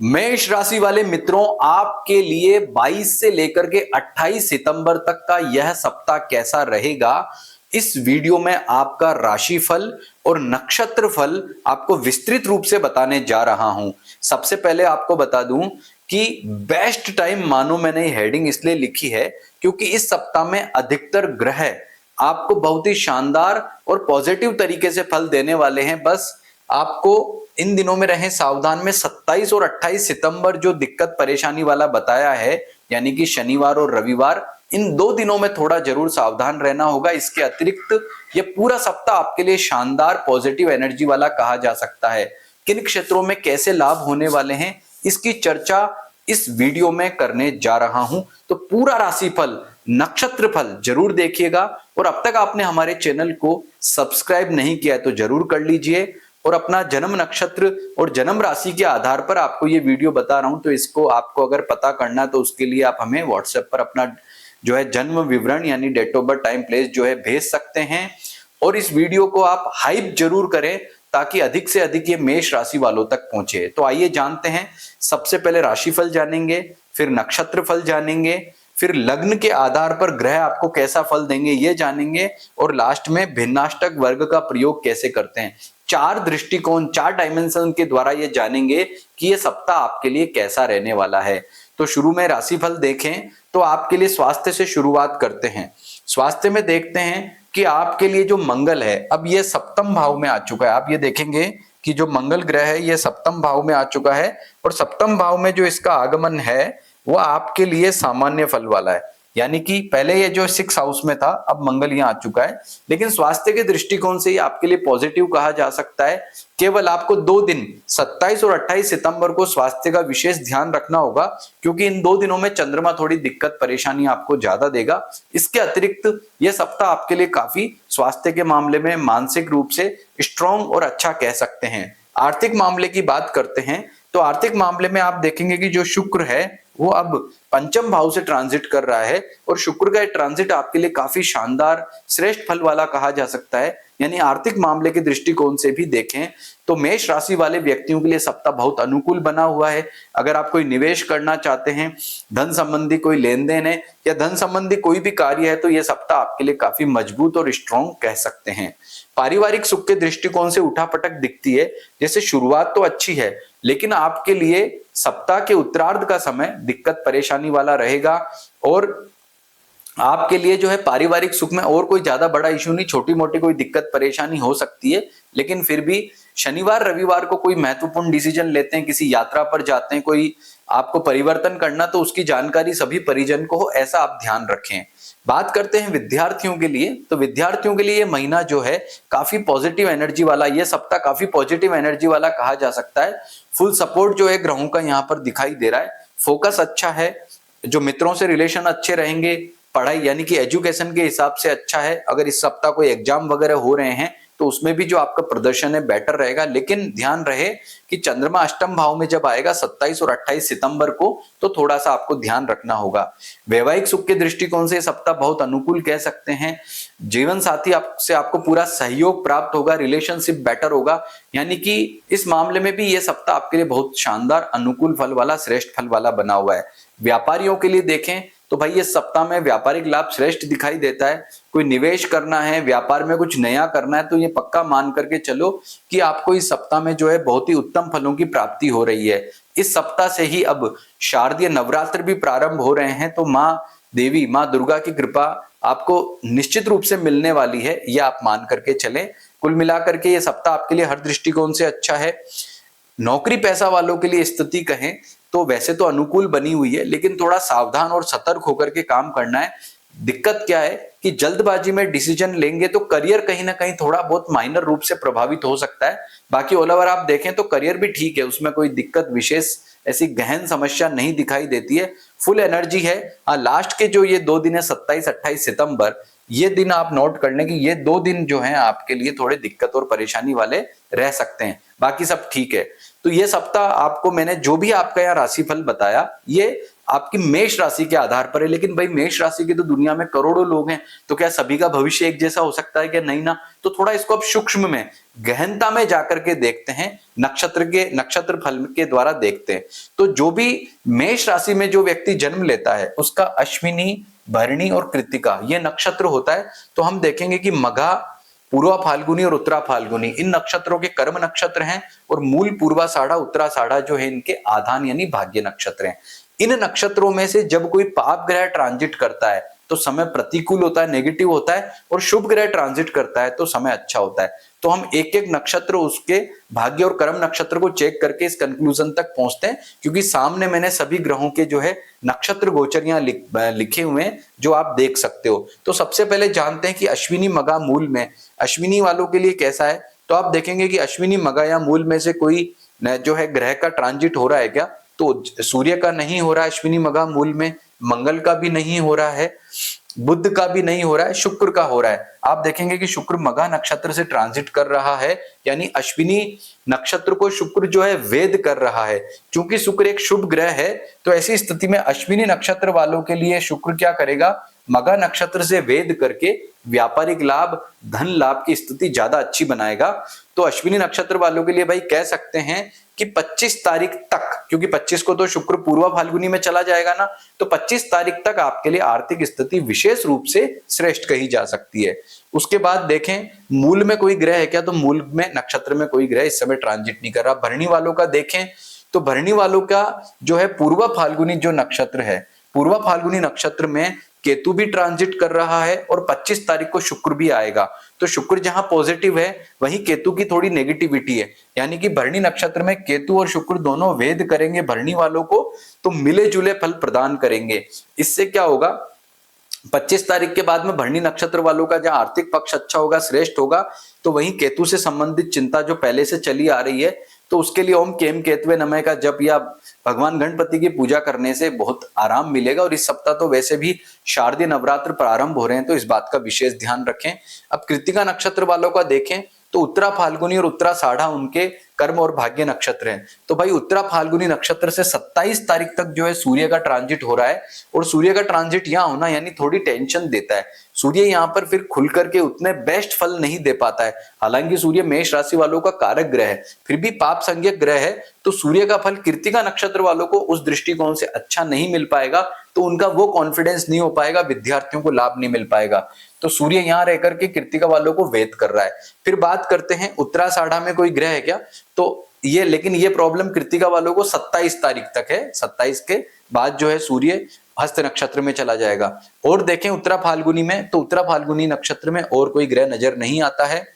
मेष राशि वाले मित्रों, आपके लिए 22 से लेकर के 28 सितंबर तक का यह सप्ताह कैसा रहेगा, इस वीडियो में आपका राशिफल और नक्षत्र फल आपको विस्तृत रूप से बताने जा रहा हूं। सबसे पहले आपको बता दूं कि बेस्ट टाइम मानो मैंने हेडिंग इसलिए लिखी है क्योंकि इस सप्ताह में अधिकतर ग्रह आपको बहुत ही शानदार और पॉजिटिव तरीके से फल देने वाले हैं। बस आपको इन दिनों में रहें सावधान में। 27 और 28 सितंबर जो दिक्कत परेशानी वाला बताया है, यानी कि शनिवार और रविवार, इन 2 दिनों में थोड़ा जरूर सावधान रहना होगा। इसके अतिरिक्त ये पूरा सप्ताह आपके लिए शानदार पॉजिटिव एनर्जी वाला कहा जा सकता है। किन क्षेत्रों में कैसे लाभ होने वाले हैं, इसकी चर्चा इस वीडियो में करने जा रहा हूं। तो पूरा राशिफल, नक्षत्र फल जरूर देखिएगा। और अब तक आपने हमारे चैनल को सब्सक्राइब नहीं किया है तो जरूर कर लीजिए। और अपना जन्म नक्षत्र और जन्म राशि के आधार पर आपको ये वीडियो बता रहा हूं, तो इसको आपको अगर पता करना है तो उसके लिए आप हमें व्हाट्सएप पर अपना जो है जन्म विवरण यानी date of birth, time, place जो है भेज सकते हैं। और इस वीडियो को आप हाइप जरूर करें ताकि अधिक से अधिक ये मेष राशि वालों तक पहुंचे। तो आइए जानते हैं। सबसे पहले राशिफल जानेंगे, फिर नक्षत्र फल जानेंगे, फिर लग्न के आधार पर ग्रह आपको कैसा फल देंगे ये जानेंगे, और लास्ट में भिन्नाष्टक वर्ग का प्रयोग कैसे करते हैं। 4 दृष्टिकोण, 4 डायमेंशन के द्वारा ये जानेंगे कि ये सप्ताह आपके लिए कैसा रहने वाला है। तो शुरू में राशिफल देखें तो आपके लिए स्वास्थ्य से शुरुआत करते हैं। स्वास्थ्य में देखते हैं कि आपके लिए जो मंगल है, अब ये सप्तम भाव में आ चुका है। आप ये देखेंगे कि जो मंगल ग्रह है ये सप्तम भाव में आ चुका है, और सप्तम भाव में जो इसका आगमन है वो आपके लिए सामान्य फल वाला है। यानी कि पहले ये जो 6 हाउस में था, अब मंगल यहाँ आ चुका है। लेकिन स्वास्थ्य के दृष्टिकोण से ये आपके लिए पॉजिटिव कहा जा सकता है। केवल आपको 2 दिन 27 और 28 सितंबर को स्वास्थ्य का विशेष ध्यान रखना होगा, क्योंकि इन 2 दिनों में चंद्रमा थोड़ी दिक्कत परेशानी आपको ज्यादा देगा। इसके अतिरिक्त यह सप्ताह आपके लिए काफी स्वास्थ्य के मामले में मानसिक रूप से स्ट्रॉन्ग और अच्छा कह सकते हैं। आर्थिक मामले की बात करते हैं तो आर्थिक मामले में आप देखेंगे कि जो शुक्र है वो अब पंचम भाव से ट्रांजिट कर रहा है, और शुक्र का ट्रांजिट आपके लिए काफी शानदार श्रेष्ठ फल वाला कहा जा सकता है। यानी आर्थिक मामले के दृष्टिकोण से भी देखें तो मेष राशि वाले व्यक्तियों के लिए सप्ताह बहुत अनुकूल बना हुआ है। अगर आप कोई निवेश करना चाहते हैं, धन संबंधी कोई लेन देन है या धन संबंधी कोई भी कार्य है, तो यह सप्ताह आपके लिए काफी मजबूत और स्ट्रॉन्ग कह सकते हैं। पारिवारिक सुख के दृष्टिकोण से उठापटक दिखती है। जैसे शुरुआत तो अच्छी है, लेकिन आपके लिए सप्ताह के उत्तरार्ध का समय दिक्कत परेशानी वाला रहेगा। और आपके लिए जो है पारिवारिक सुख में और कोई ज्यादा बड़ा इशू नहीं, छोटी मोटी कोई दिक्कत परेशानी हो सकती है, लेकिन फिर भी शनिवार रविवार को कोई महत्वपूर्ण डिसीजन लेते हैं, किसी यात्रा पर जाते हैं, कोई आपको परिवर्तन करना, तो उसकी जानकारी सभी परिजन को हो, ऐसा आप ध्यान रखें। बात करते हैं विद्यार्थियों के लिए, तो विद्यार्थियों के लिए ये महीना जो है काफी पॉजिटिव एनर्जी वाला, ये सप्ताह काफी पॉजिटिव एनर्जी वाला कहा जा सकता है। फुल सपोर्ट जो है ग्रहों का यहाँ पर दिखाई दे रहा है। फोकस अच्छा है, जो मित्रों से रिलेशन अच्छे रहेंगे, पढ़ाई यानी कि एजुकेशन के हिसाब से अच्छा है। अगर इस सप्ताह कोई एग्जाम वगैरह हो रहे हैं तो उसमें भी जो आपका प्रदर्शन है बेटर रहेगा। लेकिन ध्यान रहे कि चंद्रमा अष्टम भाव में जब आएगा 27 और 28 सितंबर को, तो थोड़ा सा आपको ध्यान रखना होगा। वैवाहिक सुख के दृष्टिकोण से सप्ताह बहुत अनुकूल कह सकते हैं। जीवन साथी से आपको पूरा सहयोग प्राप्त होगा, रिलेशनशिप बेटर होगा। यानी कि इस मामले में भी यह सप्ताह आपके लिए बहुत शानदार अनुकूल फल वाला, श्रेष्ठ फल वाला बना हुआ है। व्यापारियों के लिए देखें तो भाई ये सप्ताह में व्यापारिक लाभ श्रेष्ठ दिखाई देता है। कोई निवेश करना है, व्यापार में कुछ नया करना है, तो ये पक्का मान करके चलो कि आपको इस सप्ताह में जो है बहुत ही उत्तम फलों की प्राप्ति हो रही है। इस सप्ताह से ही अब शारदीय नवरात्र भी प्रारंभ हो रहे हैं, तो माँ देवी, माँ दुर्गा की कृपा आपको निश्चित रूप से मिलने वाली है, यह आप मान करके चलें। कुल मिलाकर के ये सप्ताह आपके लिए हर दृष्टिकोण से अच्छा है। नौकरी पैसा वालों के लिए स्थिति कहें तो वैसे तो अनुकूल बनी हुई है, लेकिन थोड़ा सावधान और सतर्क होकर के काम करना है। दिक्कत क्या है कि जल्दबाजी में डिसीजन लेंगे तो करियर कहीं ना कहीं थोड़ा बहुत माइनर रूप से प्रभावित हो सकता है। बाकी ऑल ओवर आप देखें तो करियर भी ठीक है, उसमें कोई दिक्कत विशेष ऐसी गहन समस्या नहीं दिखाई देती है। फुल एनर्जी है। हाँ, लास्ट के जो ये 2 दिन है 27-28 सितंबर, ये दिन आप नोट कर लें कि ये 2 दिन जो हैं आपके लिए थोड़े दिक्कत और परेशानी वाले रह सकते हैं। बाकी सब ठीक है। तो ये सप्ताह आपको मैंने जो भी आपका यहाँ राशिफल बताया ये आपकी मेष राशि के आधार पर है। लेकिन भाई मेष राशि के तो दुनिया में करोड़ों लोग हैं, तो क्या सभी का भविष्य एक जैसा हो सकता है क्या? नहीं ना। तो थोड़ा इसको अब सूक्ष्म में गहनता में जाकर के देखते हैं, नक्षत्र फल के द्वारा देखते हैं। तो जो भी मेष राशि में जो व्यक्ति जन्म लेता है उसका अश्विनी, भरणी और कृत्तिका ये नक्षत्र होता है। तो हम देखेंगे कि मघा, पूर्वा फाल्गुनी और उत्तरा फाल्गुनी इन नक्षत्रों के कर्म नक्षत्र हैं, और मूल, पूर्वाषाढ़ा, उत्तराषाढ़ा जो है इनके आधान यानी भाग्य नक्षत्र हैं। इन नक्षत्रों में से जब कोई पाप ग्रह ट्रांजिट करता है तो समय प्रतिकूल होता है, नेगेटिव होता है, और शुभ ग्रह ट्रांजिट करता है तो समय अच्छा होता है। तो हम एक एक नक्षत्र उसके भाग्य और कर्म नक्षत्र को चेक करके इस कंक्लूजन तक पहुंचते हैं, क्योंकि सामने मैंने सभी ग्रहों के जो है नक्षत्र गोचरियां लिखे हुए हैं जो आप देख सकते हो। तो सबसे पहले जानते हैं कि अश्विनी, मघा, मूल में अश्विनी वालों के लिए कैसा है। तो आप देखेंगे कि अश्विनी, मघा या मूल में से कोई जो है ग्रह का ट्रांजिट हो रहा है क्या? तो सूर्य का नहीं हो रहा है अश्विनी, मघा, मूल में, मंगल का भी नहीं हो रहा है, बुध का भी नहीं हो रहा है, शुक्र का हो रहा है। आप देखेंगे कि शुक्र मघा नक्षत्र से ट्रांजिट कर रहा है, यानी अश्विनी नक्षत्र को शुक्र जो है वेद कर रहा है। क्योंकि शुक्र एक शुभ ग्रह है, तो ऐसी स्थिति में अश्विनी नक्षत्र वालों के लिए शुक्र क्या करेगा? मघा नक्षत्र से वेद करके व्यापारिक लाभ, धन लाभ की स्थिति ज्यादा अच्छी बनाएगा। तो अश्विनी नक्षत्र वालों के लिए भाई कह सकते हैं कि 25 तारीख तक, क्योंकि 25 को तो शुक्र पूर्वा फाल्गुनी में चला जाएगा ना, तो 25 तारीख तक आपके लिए आर्थिक स्थिति विशेष रूप से श्रेष्ठ कही जा सकती है। उसके बाद देखें मूल में कोई ग्रह है क्या? तो मूल में नक्षत्र में कोई ग्रह इस समय ट्रांजिट नहीं कर रहा। भरणी वालों का देखें तो भरणी वालों का जो है पूर्वा फाल्गुनी जो नक्षत्र है, पूर्वा फाल्गुनी नक्षत्र में केतु भी ट्रांजिट कर रहा है और 25 तारीख को शुक्र भी आएगा। तो शुक्र जहां पॉजिटिव है वहीं केतु की थोड़ी नेगेटिविटी है, यानी कि भरणी नक्षत्र में केतु और शुक्र दोनों वेद करेंगे भरणी वालों को, तो मिले जुले फल प्रदान करेंगे। इससे क्या होगा? 25 तारीख के बाद में भरणी नक्षत्र वालों का जहां आर्थिक पक्ष अच्छा होगा, श्रेष्ठ होगा, तो वहीं केतु से संबंधित चिंता जो पहले से चली आ रही है, तो उसके लिए ओम केम केतवे नमः का जप या भगवान गणपति की पूजा करने से बहुत आराम मिलेगा। और इस सप्ताह तो वैसे भी शारदीय नवरात्र प्रारंभ हो रहे हैं, तो इस बात का विशेष ध्यान रखें। अब कृत्तिका नक्षत्र वालों का देखें तो उत्तरा फाल्गुनी और उत्तराषाढ़ा उनके कर्म और भाग्य नक्षत्र हैं। तो भाई उत्तरा फाल्गुनी नक्षत्र से 27 तारीख तक जो है सूर्य का ट्रांजिट हो रहा है, और सूर्य का ट्रांजिट यहाँ होना यानी थोड़ी टेंशन देता है। सूर्य यहाँ पर फिर खुल करके उतने बेस्ट फल नहीं दे पाता है। हालांकि सूर्य मेष राशि वालों का कारक ग्रह है, फिर भी पाप संज्ञक ग्रह है, तो सूर्य का फल कृत्तिका नक्षत्र वालों को उस दृष्टिकोण से अच्छा नहीं मिल पाएगा, तो उनका वो कॉन्फिडेंस नहीं हो पाएगा, विद्यार्थियों को लाभ नहीं मिल पाएगा। तो सूर्य यहाँ रह करके कृत्तिका वालों को वेद कर रहा है। फिर बात करते हैं उत्तराषाढ़ा में कोई ग्रह है क्या? तो ये, लेकिन ये प्रॉब्लम कृत्तिका वालों को 27 तारीख तक है। 27 के बाद जो है सूर्य हस्त नक्षत्र में चला जाएगा। और देखें उत्तरा फाल्गुनी में, तो उत्तरा फाल्गुनी नक्षत्र में और कोई ग्रह नजर नहीं आता है।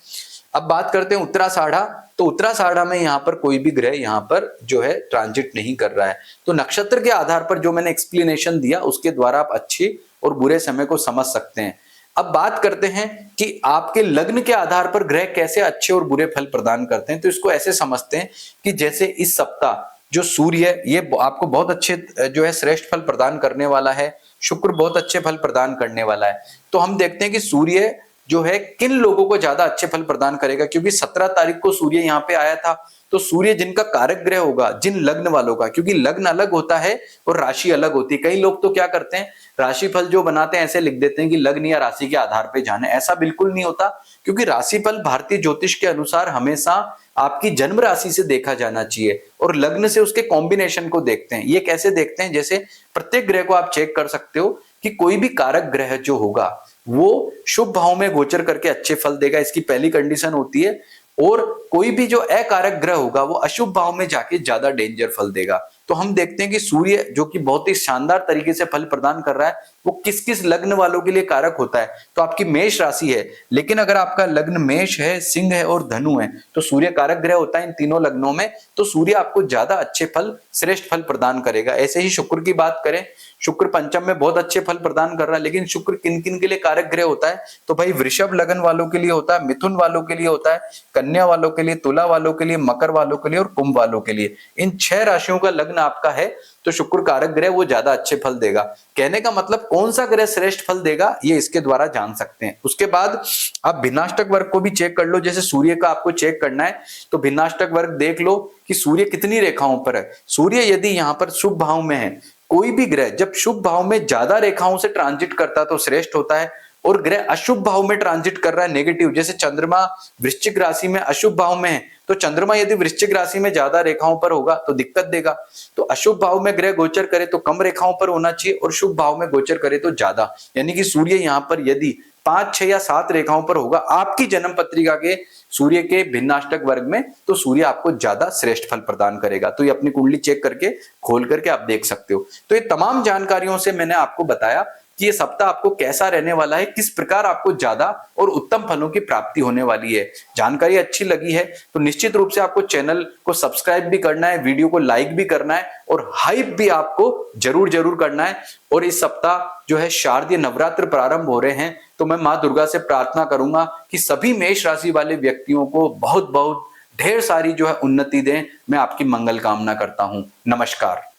अब बात करते हैं उत्तराषाढ़ा, तो उत्तराषाढ़ा में यहाँ पर कोई भी ग्रह यहाँ पर जो है ट्रांजिट नहीं कर रहा है। तो नक्षत्र के आधार पर जो मैंने एक्सप्लेनेशन दिया उसके द्वारा आप अच्छे और बुरे समय को समझ सकते हैं। अब बात करते हैं कि आपके लग्न के आधार पर ग्रह कैसे अच्छे और बुरे फल प्रदान करते हैं। तो इसको ऐसे समझते हैं कि जैसे इस सप्ताह जो सूर्य है ये आपको बहुत अच्छे जो है श्रेष्ठ फल प्रदान करने वाला है, शुक्र बहुत अच्छे फल प्रदान करने वाला है। तो हम देखते हैं कि सूर्य जो है किन लोगों को ज्यादा अच्छे फल प्रदान करेगा, क्योंकि 17 तारीख को सूर्य यहाँ पे आया था। तो सूर्य जिनका कारक ग्रह होगा, जिन लग्न वालों का, क्योंकि लग्न अलग होता है और राशि अलग होती है। कई लोग तो क्या करते हैं, राशिफल जो बनाते हैं ऐसे लिख देते हैं कि लग्न या राशि के आधार पे जाना है। ऐसा बिल्कुल नहीं होता, क्योंकि राशिफल भारतीय ज्योतिष के अनुसार हमेशा आपकी जन्म राशि से देखा जाना चाहिए, और लग्न से उसके कॉम्बिनेशन को देखते हैं। ये कैसे देखते हैं? जैसे प्रत्येक ग्रह को आप चेक कर सकते हो कि कोई भी कारक ग्रह जो होगा वो शुभ भाव में गोचर करके अच्छे फल देगा, इसकी पहली कंडीशन होती है। और कोई भी जो अकारक ग्रह होगा वो अशुभ भाव में जाके ज्यादा डेंजर फल देगा। तो हम देखते हैं कि सूर्य जो कि बहुत ही शानदार तरीके से फल प्रदान कर रहा है, वो किस किस लग्न वालों के लिए कारक होता है। तो आपकी मेष राशि है, लेकिन अगर आपका लग्न मेष है, सिंह है और धनु है, तो सूर्य कारक ग्रह होता है इन तीनों लग्नों में, तो सूर्य आपको ज्यादा अच्छे फल, श्रेष्ठ फल प्रदान करेगा। ऐसे ही शुक्र की बात करें, शुक्र पंचम में बहुत अच्छे फल प्रदान कर रहा है, लेकिन शुक्र किन किन के लिए कारक ग्रह होता है? तो भाई वृषभ लगन वालों के लिए होता है, मिथुन वालों के लिए होता है, कन्या वालों के लिए, तुला वालों के लिए, मकर वालों के लिए और कुंभ वालों के लिए। इन 6 राशियों का लग्न लग्न आपका है तो शुक्र कारक ग्रह वो ज्यादा अच्छे फल देगा। कहने का मतलब कौन सा ग्रह श्रेष्ठ फल देगा ये इसके द्वारा जान सकते हैं। उसके बाद आप भिन्नाष्टक वर्ग को भी चेक कर लो। जैसे सूर्य का आपको चेक करना है तो भिन्नाष्टक वर्ग देख लो कि सूर्य कितनी रेखाओं पर है। सूर्य यदि यहाँ पर शुभ भाव में है, कोई भी ग्रह जब शुभ भाव में ज्यादा रेखाओं से ट्रांजिट करता है तो श्रेष्ठ होता है, और ग्रह अशुभ भाव में ट्रांजिट कर रहा है नेगेटिव, जैसे चंद्रमा वृश्चिक राशि में अशुभ भाव में है तो चंद्रमा यदि वृश्चिक राशि में ज्यादा रेखाओं पर होगा तो दिक्कत देगा। तो अशुभ भाव में ग्रह गोचर करे तो कम रेखाओं पर होना चाहिए और शुभ भाव में गोचर करे तो ज्यादा। यानी कि सूर्य यहाँ पर यदि 5, 6 या 7 रेखाओं पर होगा आपकी जन्म पत्रिका के सूर्य के भिन्नाष्टक वर्ग में, तो सूर्य आपको ज्यादा श्रेष्ठ फल प्रदान करेगा। तो ये अपनी कुंडली चेक करके खोल करके आप देख सकते हो। तो ये तमाम जानकारियों से मैंने आपको बताया कि ये सप्ताह आपको कैसा रहने वाला है, किस प्रकार आपको ज्यादा और उत्तम फलों की प्राप्ति होने वाली है। जानकारी अच्छी लगी है तो निश्चित रूप से आपको चैनल को सब्सक्राइब भी करना है, वीडियो को लाइक भी करना है और हाइप भी आपको जरूर करना है। और इस सप्ताह जो है शारदीय नवरात्र प्रारंभ हो रहे हैं, तो मैं मां दुर्गा से प्रार्थना करूंगा कि सभी मेष राशि वाले व्यक्तियों को बहुत ढेर सारी जो है उन्नति दें। मैं आपकी मंगल कामना करता हूं। नमस्कार।